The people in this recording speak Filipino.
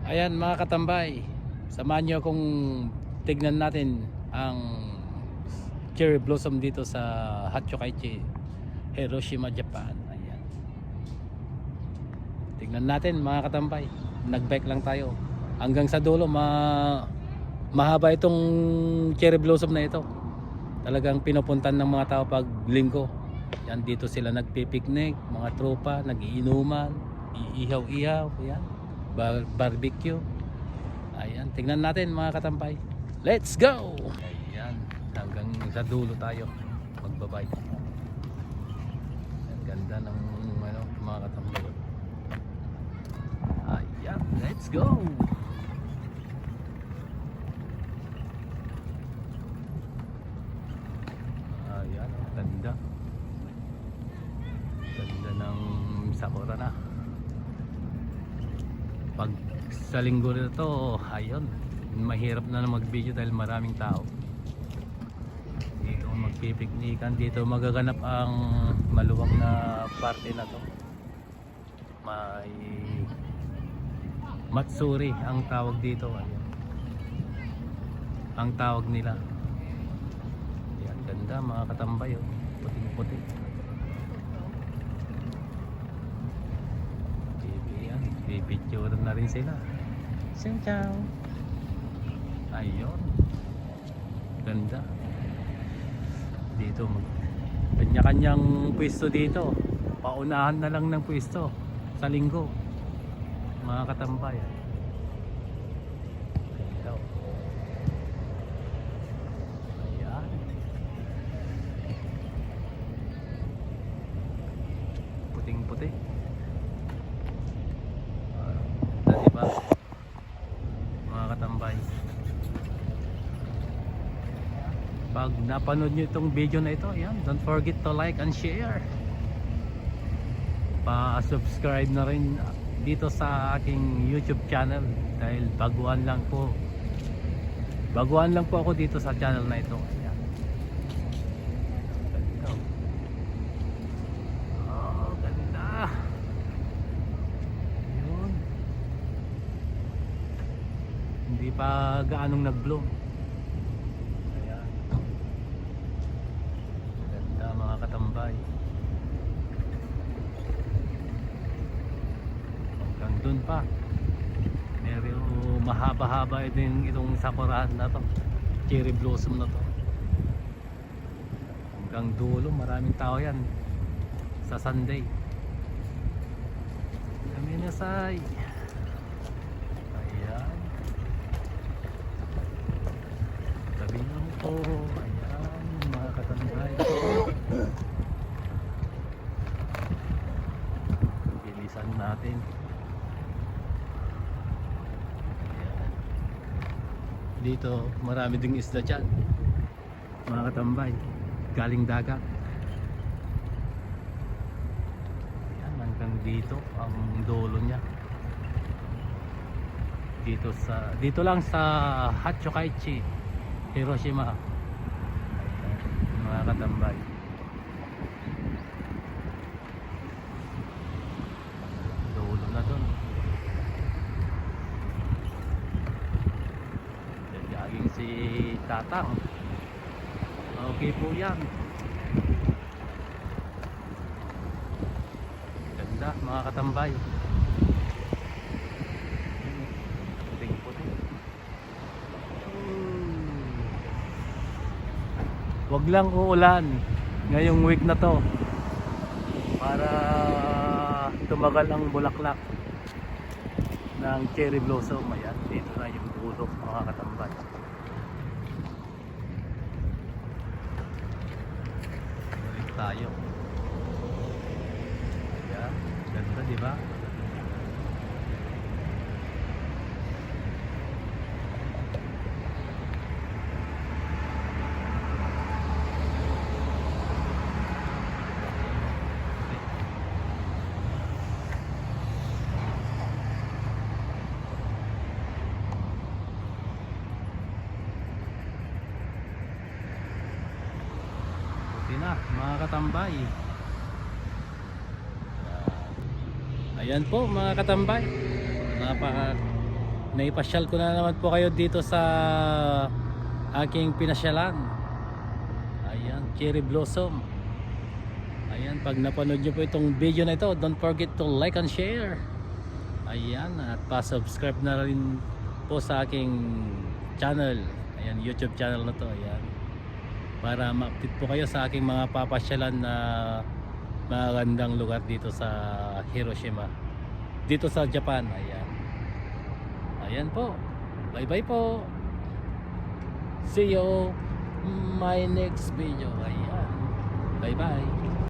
Ayan mga katambay, samahan nyo kung tignan natin ang cherry blossom dito sa Hachokaichi, Hiroshima, Japan. Ayan. Tignan natin mga katambay. Nagbike lang tayo. Hanggang sa dulo mahaba itong cherry blossom na ito. Talagang pinupuntan ng mga tao pag linggo. Yan, dito sila nagpipiknik, mga tropa, nagiinuman, iihaw-ihaw, yan. Barbecue. Ayan, tingnan natin mga katampay. Let's go! Ayan, hanggang sa dulo tayo magbabay. Ang ganda ng mga katampay. Ayan, let's go! Ayan, ganda. Ganda ng sakura na. Pag sa linggo nito, ayun, mahirap na mag-video dahil maraming tao. Dito magpipiknikan, dito magaganap ang maluwag na parte na to. May Matsuri ang tawag dito. Ayun. Ang tawag nila. Yan, ganda mga katambay, oh. Puting-puti. Pipicture na rin sila. Ciao. Ayun. Ganda. Dito kanya-kanyang pwesto dito. Paunahan na lang ng pwesto sa linggo. Mga katambay. Ganda. Ayan. Puting-puti. Diba? Mga katambay, pag napanood nyo itong video na ito, yan, don't forget to like and share, pa-subscribe na rin dito sa aking YouTube channel dahil baguhan lang po ako dito sa channel na ito. Yan. Ganda. Oh, ganda. Hindi pa gaanong nag-bloom. Ayan. Ganda mga katambay. Hanggang dun pa. Meron mahaba-haba itong sakurahan na to. Cherry blossom na to. Hanggang dulo, maraming tao yan. Sa Sunday. Kami nasay. Ayan mga katambay. Bilisan natin. Ayan. Dito marami ding isda dyan mga katambay, galing dagat. Ayan, hanggang dito ang dulo nya. Dito lang sa Hachokaichi, Hiroshima. Mga katambay. Dulo na dun. Jaging si Tatang. Okay po yan. Ganda mga katambay. Wag lang uulan ngayong week na to para tumagal ang bulaklak ng cherry blossom. Ayan, dito na yung dulo mga katambay. Balik tayo. Ayan, ganda diba? Na mga katambay. Ayan po mga katambay, naipasyal ko na naman po kayo dito sa aking pinasyalan. Ayan, cherry blossom. Ayan, pag napanood nyo po itong video na ito, don't forget to like and share. Ayan, at pa-subscribe na rin po sa aking channel. Ayan, YouTube channel na to. Ayan, para ma-update po kayo sa aking mga papasyalan na magandang lugar dito sa Hiroshima, dito sa Japan. Ayan, ayan po. Bye bye po. See you my next video. Ayan, bye bye.